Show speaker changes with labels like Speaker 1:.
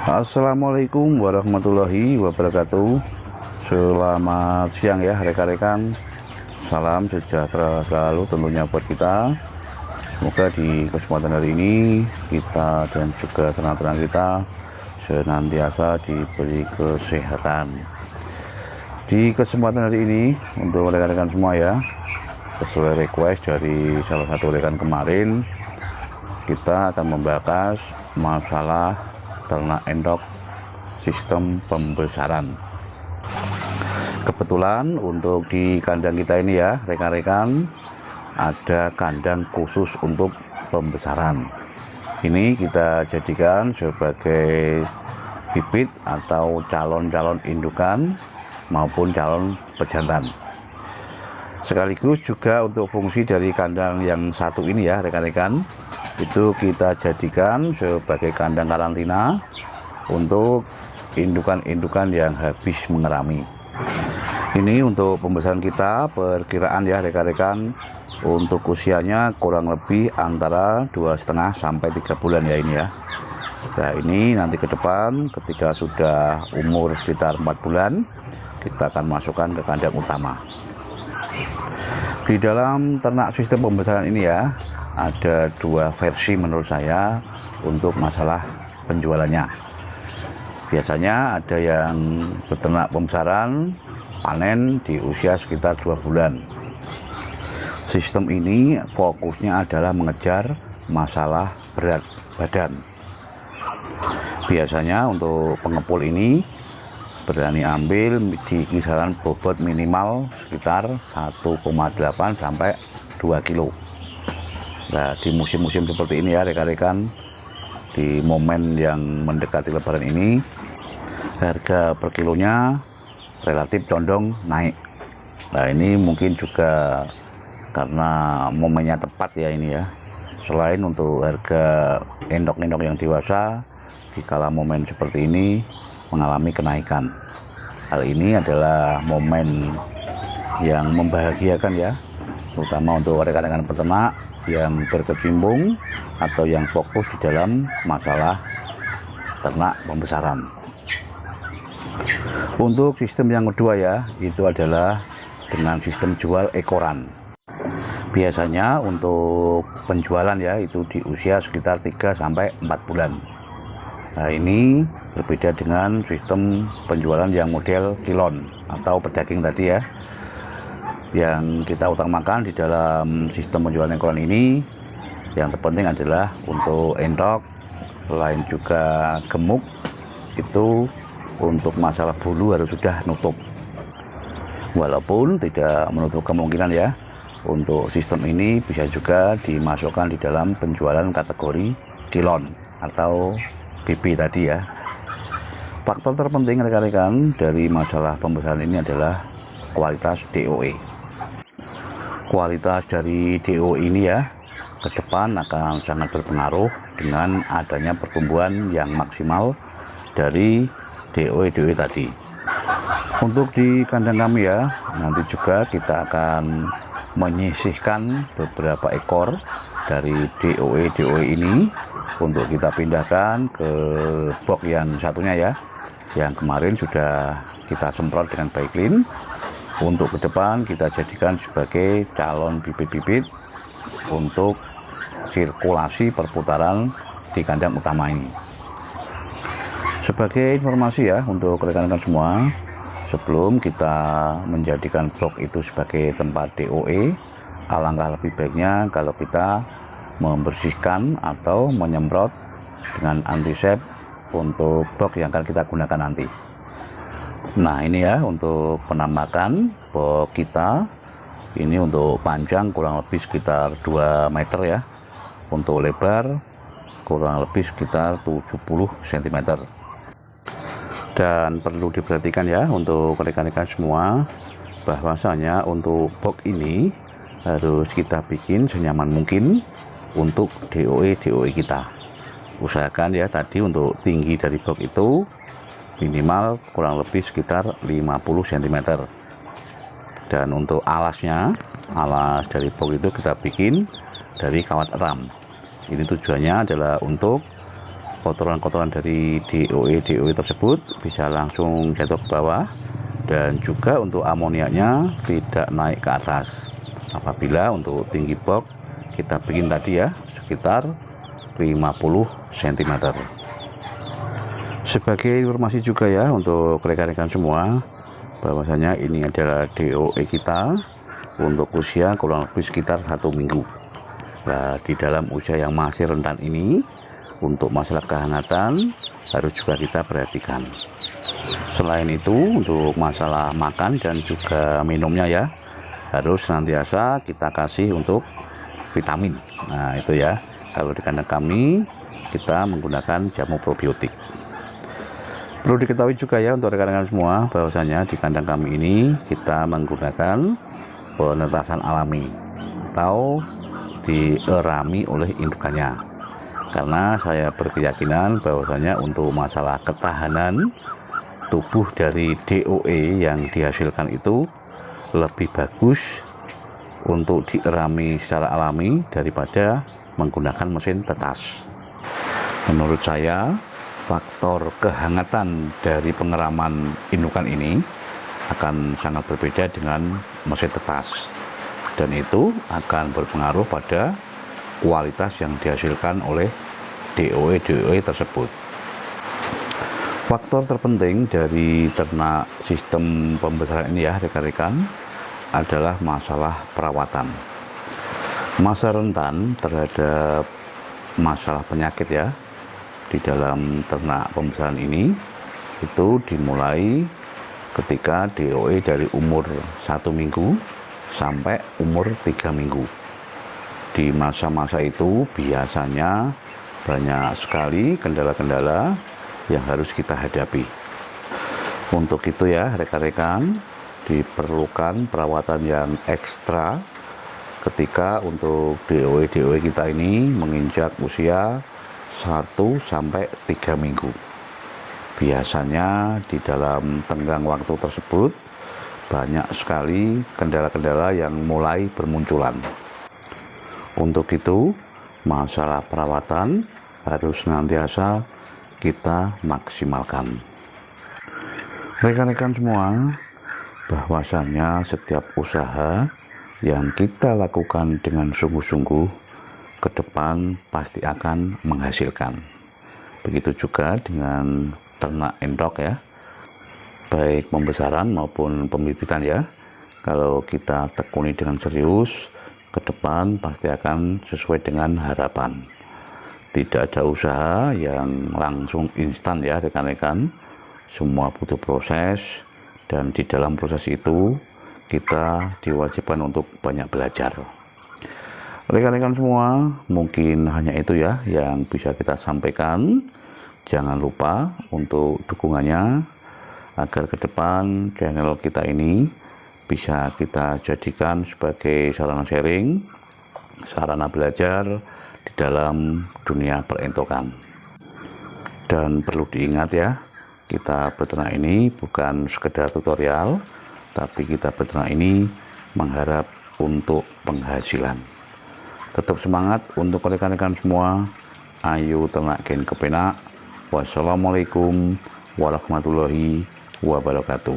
Speaker 1: Assalamualaikum warahmatullahi wabarakatuh. Selamat siang ya rekan-rekan. Salam sejahtera selalu tentunya buat kita. Semoga di kesempatan hari ini kita dan juga ternak-ternak kita senantiasa diberi kesehatan. Di kesempatan hari ini untuk rekan-rekan semua ya, sesuai request dari salah satu rekan kemarin, kita akan membahas masalah ternak endok sistem pembesaran. Kebetulan untuk di kandang kita ini ya rekan-rekan, ada kandang khusus untuk pembesaran. Ini kita jadikan sebagai bibit atau calon-calon indukan maupun calon pejantan. Sekaligus juga untuk fungsi dari kandang yang satu ini ya rekan-rekan, itu kita jadikan sebagai kandang karantina untuk indukan-indukan yang habis mengerami. Ini untuk pembesaran kita perkiraan ya rekan-rekan, untuk usianya kurang lebih antara 2,5 sampai 3 bulan ya ini ya. Nah ini nanti ke depan ketika sudah umur sekitar 4 bulan, kita akan masukkan ke kandang utama. Di dalam ternak sistem pembesaran ini ya, ada dua versi menurut saya untuk masalah penjualannya. Biasanya ada yang beternak pembesaran panen di usia sekitar 2 bulan. Sistem ini fokusnya adalah mengejar masalah berat badan. Biasanya untuk pengepul ini berani ambil di kisaran bobot minimal sekitar 1,8 sampai 2 kilo. Nah di musim-musim seperti ini ya rekan-rekan, di momen yang mendekati lebaran ini, harga per kilonya relatif condong naik. Nah ini mungkin juga karena momennya tepat ya ini ya. Selain untuk harga endok-endok yang dewasa di kala momen seperti ini mengalami kenaikan. Hal ini adalah momen yang membahagiakan ya, terutama untuk rekan-rekan peternak yang berkecimpung atau yang fokus di dalam masalah ternak pembesaran. Untuk sistem yang kedua ya, itu adalah dengan sistem jual ekoran. Biasanya untuk penjualan ya itu di usia sekitar 3 sampai 4 bulan. Nah ini berbeda dengan sistem penjualan yang model kilon atau pedaging tadi ya. Yang kita utamakan di dalam sistem penjualan ekoran ini, yang terpenting adalah untuk endok, selain juga gemuk, itu untuk masalah bulu harus sudah nutup. Walaupun tidak menutup kemungkinan ya, untuk sistem ini bisa juga dimasukkan di dalam penjualan kategori kilon atau BB tadi ya. Faktor terpenting rekan-rekan dari masalah pembesaran ini adalah kualitas DOE. Kualitas dari DOE ini ya ke depan akan sangat berpengaruh dengan adanya pertumbuhan yang maksimal dari DOE tadi. Untuk di kandang kami ya, nanti juga kita akan menyisihkan beberapa ekor dari DOE ini untuk kita pindahkan ke box yang satunya ya, yang kemarin sudah kita semprot dengan Baiklin. Untuk ke depan kita jadikan sebagai calon bibit-bibit untuk sirkulasi perputaran di kandang utama ini. Sebagai informasi ya untuk rekan-rekan semua, sebelum kita menjadikan box itu sebagai tempat DOE, alangkah lebih baiknya kalau kita membersihkan atau menyemprot dengan antisep untuk box yang akan kita gunakan nanti. Nah ini ya untuk penampakan box kita. Ini untuk panjang kurang lebih sekitar 2 meter ya, untuk lebar kurang lebih sekitar 70 cm. Dan perlu diperhatikan ya untuk rekan-rekan semua, bahwasanya untuk box ini harus kita bikin senyaman mungkin untuk DOE kita. Usahakan ya tadi untuk tinggi dari box itu minimal kurang lebih sekitar 50 cm. Dan untuk alasnya, alas dari box itu kita bikin dari kawat eram. Ini tujuannya adalah untuk kotoran-kotoran dari DOE tersebut bisa langsung jatuh ke bawah, dan juga untuk amoniaknya tidak naik ke atas. Apabila untuk tinggi box kita bikin tadi ya sekitar 50 cm. Sebagai informasi juga ya untuk rekan-rekan semua, bahwasanya ini adalah DOE kita untuk usia kurang lebih sekitar 1 minggu. Nah, di dalam usia yang masih rentan ini, untuk masalah kehangatan harus juga kita perhatikan. Selain itu, untuk masalah makan dan juga minumnya ya, harus senantiasa kita kasih untuk vitamin. Nah itu ya, kalau di kandang kami kita menggunakan jamu probiotik. Perlu diketahui juga ya untuk rekan-rekan semua, bahwasanya di kandang kami ini kita menggunakan penetasan alami atau dierami oleh indukannya, karena saya berkeyakinan bahwasanya untuk masalah ketahanan tubuh dari DOE yang dihasilkan itu lebih bagus untuk dierami secara alami daripada menggunakan mesin tetas. Menurut saya, faktor kehangatan dari pengeraman indukan ini akan sangat berbeda dengan mesin tetas, dan itu akan berpengaruh pada kualitas yang dihasilkan oleh DOE tersebut. Faktor terpenting dari ternak sistem pembesaran ini ya rekan-rekan adalah masalah perawatan. Masa rentan terhadap masalah penyakit ya di dalam ternak pembesaran ini itu dimulai ketika DOE dari umur 1 minggu sampai umur 3 minggu. Di masa-masa itu biasanya banyak sekali kendala-kendala yang harus kita hadapi. Untuk itu ya rekan-rekan, diperlukan perawatan yang ekstra ketika untuk DOE kita ini menginjak usia 1 sampai 3 minggu. Biasanya di dalam tenggang waktu tersebut banyak sekali kendala-kendala yang mulai bermunculan. Untuk itu, masalah perawatan harus senantiasa kita maksimalkan. Rekan-rekan semua, bahwasanya setiap usaha yang kita lakukan dengan sungguh-sungguh ke depan pasti akan menghasilkan. Begitu juga dengan ternak endok ya, baik pembesaran maupun pembibitan ya. Kalau kita tekuni dengan serius, ke depan pasti akan sesuai dengan harapan. Tidak ada usaha yang langsung instan ya rekan-rekan. Semua butuh proses, dan di dalam proses itu kita diwajibkan untuk banyak belajar. Rekan-rekan semua, mungkin hanya itu ya yang bisa kita sampaikan. Jangan lupa untuk dukungannya agar ke depan channel kita ini bisa kita jadikan sebagai sarana sharing, sarana belajar di dalam dunia perentokan. Dan perlu diingat ya, kita beternak ini bukan sekedar tutorial, tapi kita beternak ini mengharap untuk penghasilan. Tetap semangat untuk rekan-rekan semua. Ayo ternak gen kepenak. Wassalamualaikum warahmatullahi wabarakatuh.